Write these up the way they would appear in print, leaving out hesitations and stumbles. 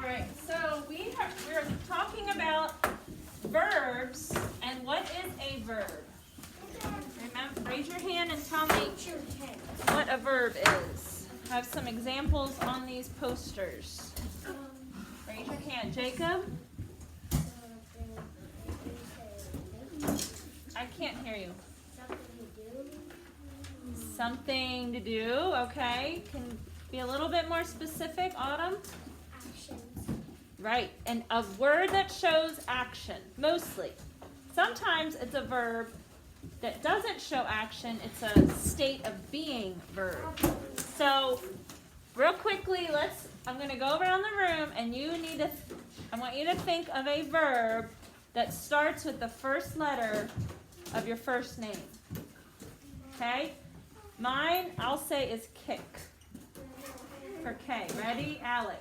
right, so we're talking about verbs, and what is a verb? Remember, raise your hand and tell me what a verb is. I have some examples on these posters. Raise your hand. Jacob? I can't hear you. Something to do, okay. Can be a little bit more specific, Autumn? Actions. Right, and a word that shows action, mostly. Sometimes it's a verb that doesn't show action, it's a state of being verb. So, real quickly, I'm going to go around the room and I want you to think of a verb that starts with the first letter of your first name. Okay? Mine, I'll say, is kick. For K. Ready? Alex.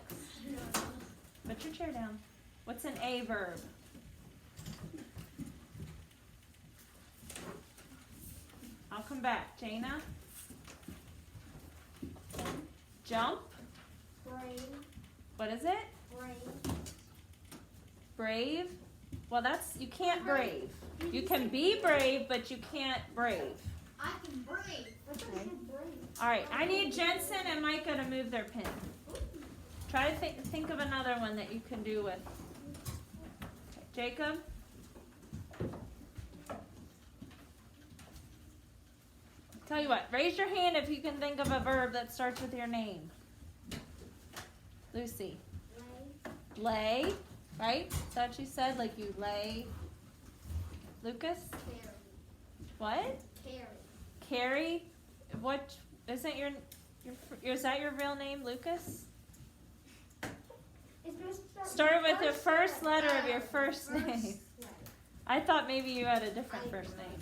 Put your chair down. What's an A verb? I'll come back. Jana? Jump. Brave. What is it? Brave. Brave. Well, you can't brave. You can be brave, but you can't brave. I can brave. What's Okay. brave? All right, I need Jensen and Micah to move their pin. Try to think of another one that you can do with. Okay, Jacob? Tell you what, raise your hand if you can think of a verb that starts with your name. Lucy? Lay. Lay, right? Is that what you said? Like you lay. Lucas? Carry. What? Carry. Carrie? What, isn't is that your real name, Lucas? Start with the first letter of your first name. Letter. I thought maybe you had a different first name.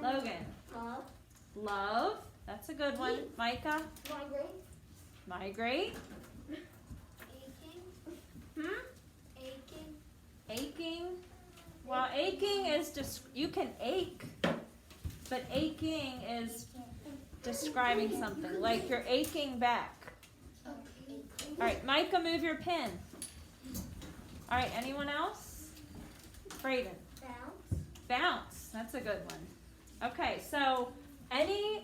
Logan. Love. Love. That's a good one. Micah. Migrate. Migrate. Aching. Hmm? Aching. Aching. Well, aching is just, you can ache, but aching is describing something, like you're aching back. All right, Micah, move your pen. All right, anyone else? Brayden. Bounce. Bounce. That's a good one. Okay, so any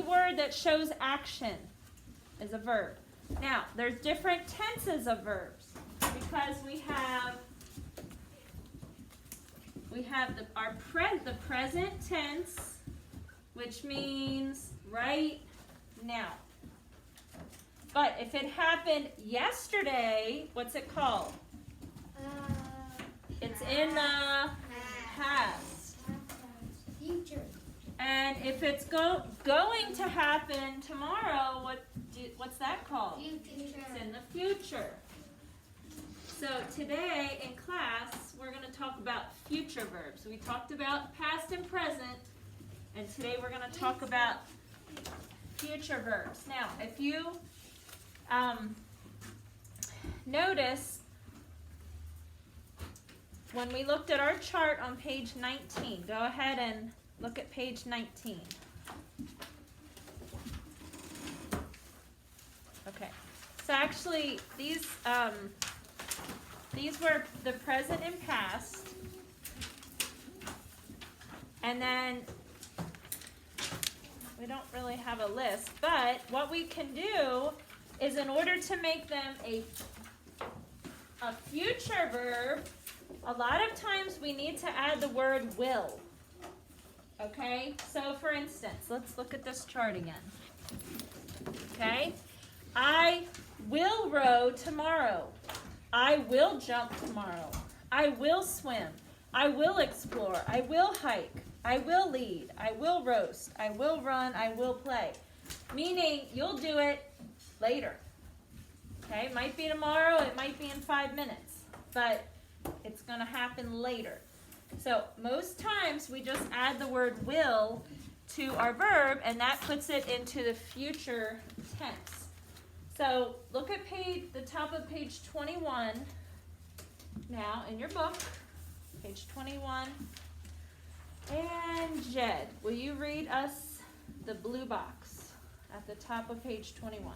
word that shows action is a verb. Now, there's different tenses of verbs because we have the present tense, which means right now. But if it happened yesterday, what's it called? It's in the past. Future. And if it's going to happen tomorrow, what's that called? Future. It's in the future. So today in class, we're going to talk about future verbs. We talked about past and present, and today we're going to talk about future verbs. Now, if you notice, when we looked at our chart on page 19, go ahead and look at page 19. Okay, so actually these were the present and past, and then we don't really have a list, but what we can do is, in order to make them a future verb, a lot of times we need to add the word will. Okay, so for instance, let's look at this chart again. Okay, I will row tomorrow. I will jump tomorrow. I will swim. I will explore. I will hike. I will lead. I will roast. I will run. I will play. Meaning you'll do it later. Okay, it might be tomorrow. It might be in 5 minutes. But it's going to happen later. So most times we just add the word will to our verb, and that puts it into the future tense. So look at the top of page 21 now in your book, page 21. And Jed, will you read us the blue box at the top of page 21?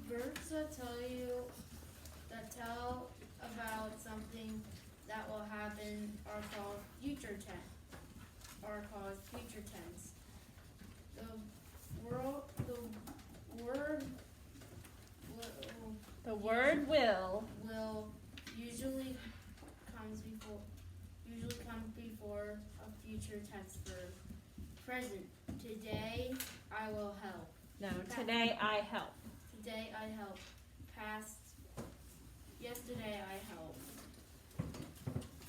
Verbs that tell you tell about something that will happen are called future tense. The word will. Will usually come before a future tense verb. Present. Today I will help. No, today I help. Today I help. Past. Yesterday I helped.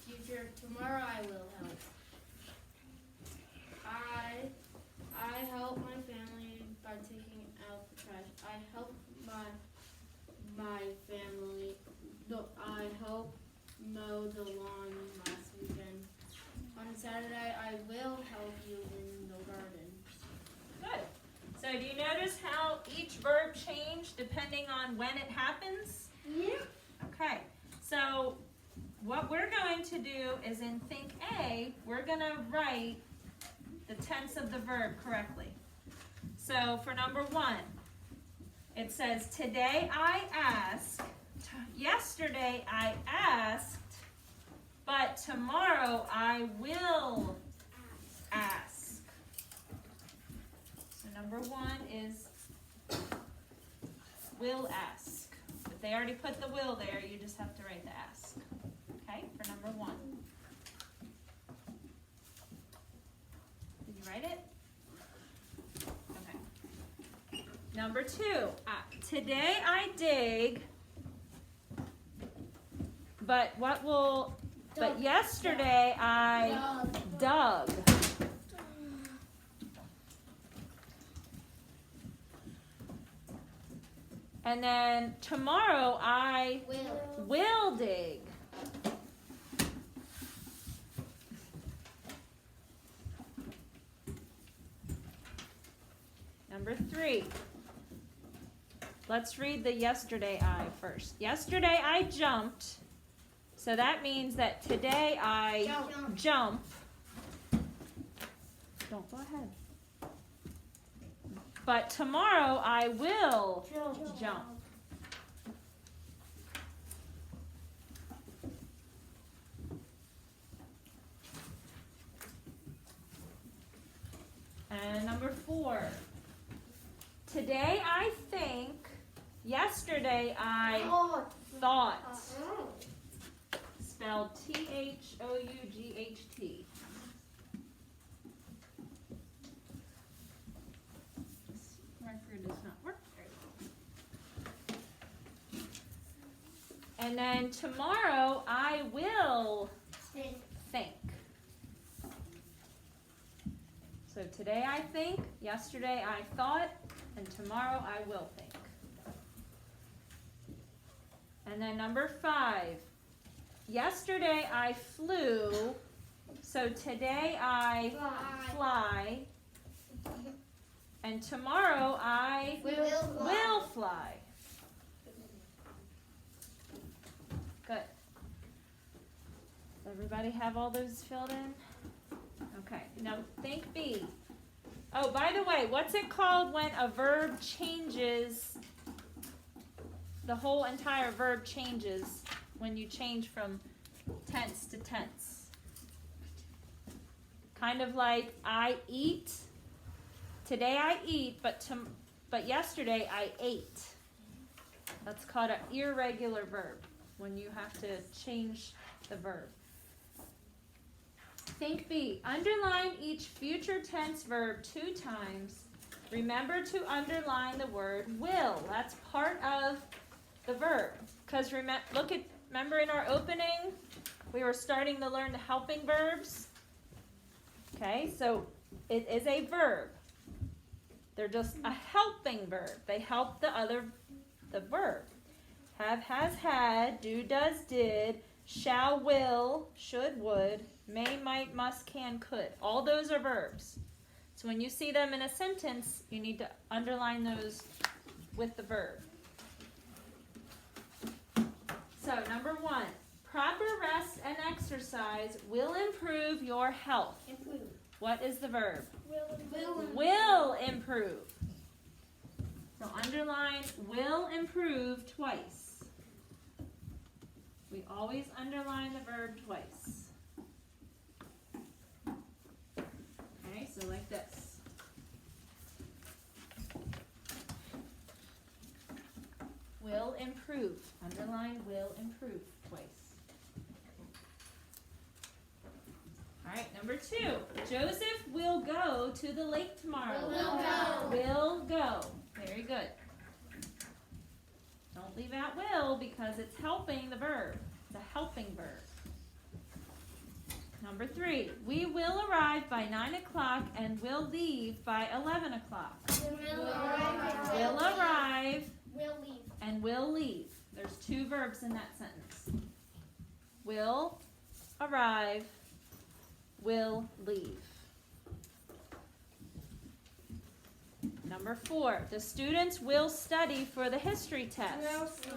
Future. Tomorrow I will help. I help my family by taking out the trash. I help my family. I help mow the lawn last weekend. On Saturday I will help you in the garden. Good. So do you notice how each verb changed depending on when it happens? Yeah. Okay. So what we're going to do is in Think A, we're going to write the tense of the verb correctly. So for number 1, it says, today I asked, yesterday I asked, but tomorrow I will ask. So number 1 is will ask. But they already put the will there, you just have to write the ask. Okay, for number 1. Did you write it? Okay. Number 2, today I dig, but but yesterday I dug. And then tomorrow I will dig. Number 3. Let's read the yesterday I first. Yesterday I jumped. So that means that today I jump. Don't go ahead. But tomorrow I will jump. And number 4. Today I think, yesterday I thought. Spelled T-H-O-U-G-H-T. This marker does not work very well. And then tomorrow I will think. So today I think, yesterday I thought, and tomorrow I will think. And then number 5. Yesterday I flew, so today I fly, and tomorrow I will fly. Good. Everybody have all those filled in? Okay, now think B. Oh, by the way, what's it called when a verb changes, the whole entire verb changes when you change from tense to tense? Kind of like I eat. Today I eat, but yesterday I ate. That's called an irregular verb, when you have to change the verb. Think B. Underline each future tense verb 2 times. Remember to underline the word will. That's part of the verb. Because remember in our opening, we were starting to learn the helping verbs. Okay, so it is a verb. They're just a helping verb. They help the verb. Have, has, had, do, does, did, shall, will, should, would, may, might, must, can, could. All those are verbs. So when you see them in a sentence, you need to underline those with the verb. So number 1, proper rest and exercise will improve your health. What is the verb? Will improve. So underline will improve twice. We always underline the verb twice. Okay, so like this. Will improve. Underline will improve twice. Alright, number 2. Joseph will go to the lake tomorrow. Will go. Very good. Don't leave out will because it's helping the verb. It's a helping verb. Number 3. We will arrive by 9 o'clock and will leave by 11 o'clock. Will arrive Will leave. and will leave. There's 2 verbs in that sentence. Will arrive, will leave. Number 4, the students will study for the history test.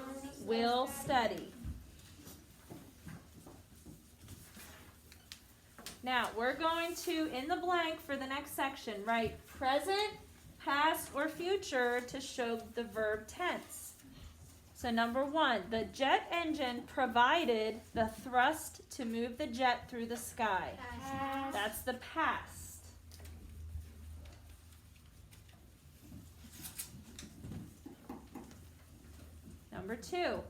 Will study. Now, we're going to, in the blank for the next section, write present, past, or future to show the verb tense. So number 1, the jet engine provided the thrust to move the jet through the sky. That's the past. Number 2,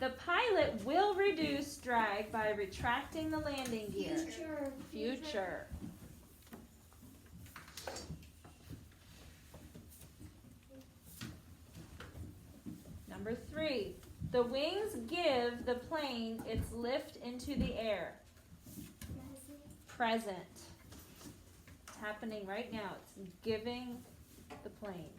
the pilot will reduce drag by retracting the landing gear. Future. Number 3, the wings give the plane its lift into the air. Present. It's happening right now. It's giving the plane.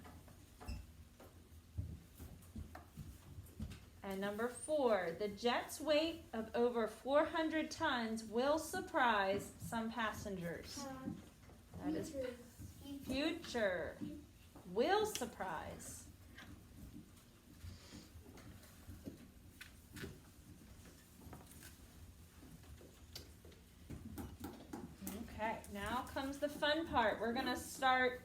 And number 4, the jet's weight of over 400 tons will surprise some passengers. That is future. Will surprise. Okay, now comes the fun part. We're going to start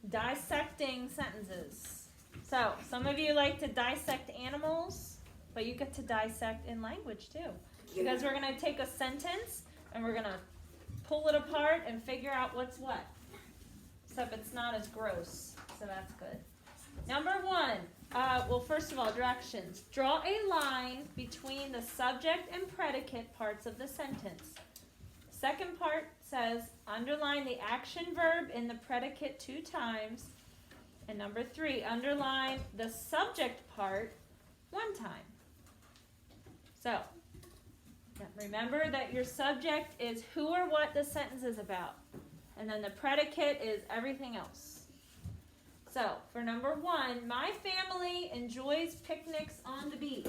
dissecting sentences. So, some of you like to dissect animals, but you get to dissect in language too. Because we're going to take a sentence and we're going to pull it apart and figure out what's what. Except it's not as gross, so that's good. Number 1, well, first of all, directions. Draw a line between the subject and predicate parts of the sentence. Second part says, underline the action verb in the predicate 2 times. And number 3, underline the subject part 1 time. So, remember that your subject is who or what the sentence is about. And then the predicate is everything else. So, for number 1, my family enjoys picnics on the beach.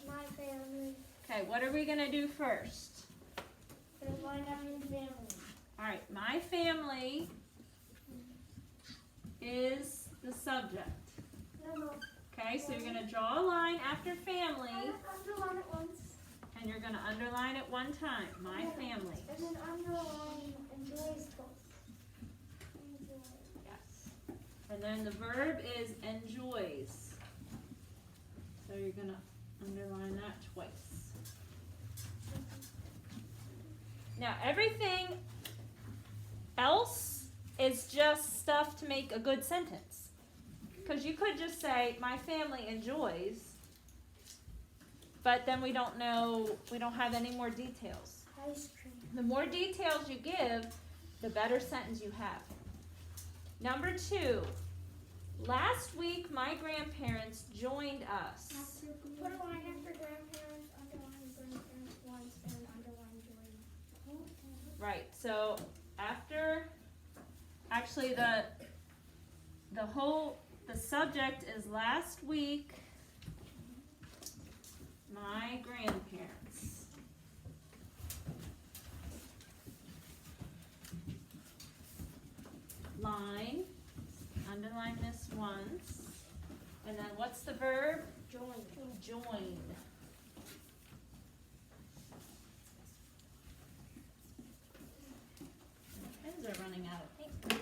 My family. Okay, what are we going to do first? My family. All right, my family is the subject. No. Okay, so you're going to draw a line after family, Underline it once. and you're going to underline it 1 time. My family. And then underline enjoys twice. Yes. And then the verb is enjoys. So you're going to underline that twice. Now, everything else is just stuff to make a good sentence. Because you could just say, my family enjoys, but then we don't know, we don't have any more details. Ice cream. The more details you give, the better sentence you have. Number 2, last week my grandparents joined us. Put a line after grandparents, underline grandparents once, and underline join. Right, so after, actually the subject is last week my grandparents. Line, underline this once, and then what's the verb? Join. Join. My pens are running out of ink.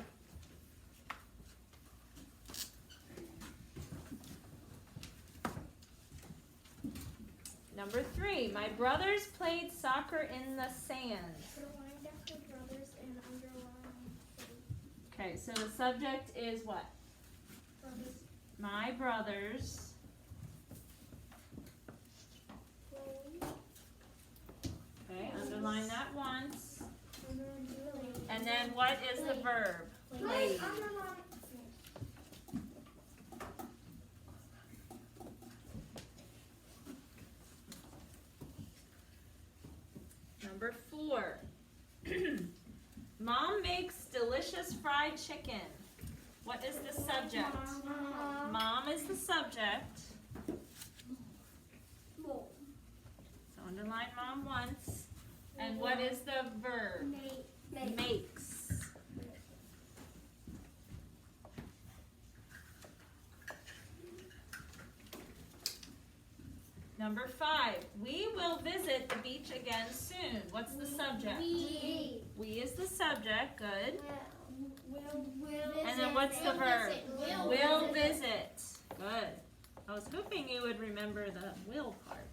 Number 3, my brothers played soccer in the sand. Underlined after brothers and underlined city. Okay, so the subject is what? Brothers. My brothers. Played. Okay, underline that once. And then played. And then what is the verb? Played. Underline. Number 4. Mom makes delicious fried chicken. What is the subject? Mom is the subject. More. So underline mom once. And what is the verb? Make. Makes. Number 5. We will visit the beach again soon. What's the subject? We. We is the subject. Good. Will. And then what's the verb? Will Will visit. Good. I was hoping you would remember the will part.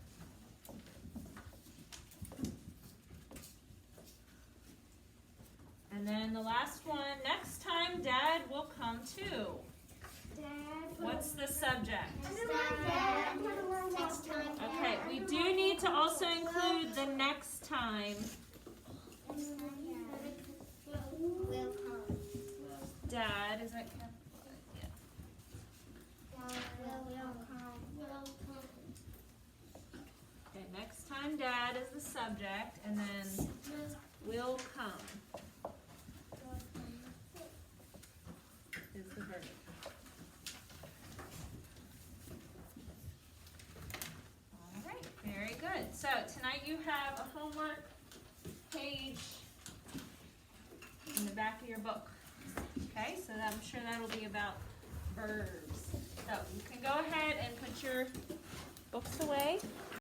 And then the last one, next time Dad will come too. Dad. What's the subject? Next time. Okay, we do need to also include the next time. Will come. Dad, is that yeah. Will come. Okay, next time Dad is the subject, and then will come is the verb. All right, very good. So tonight you have a homework page in the back of your book. Okay, so I'm sure that'll be about verbs. So you can go ahead and put your books away.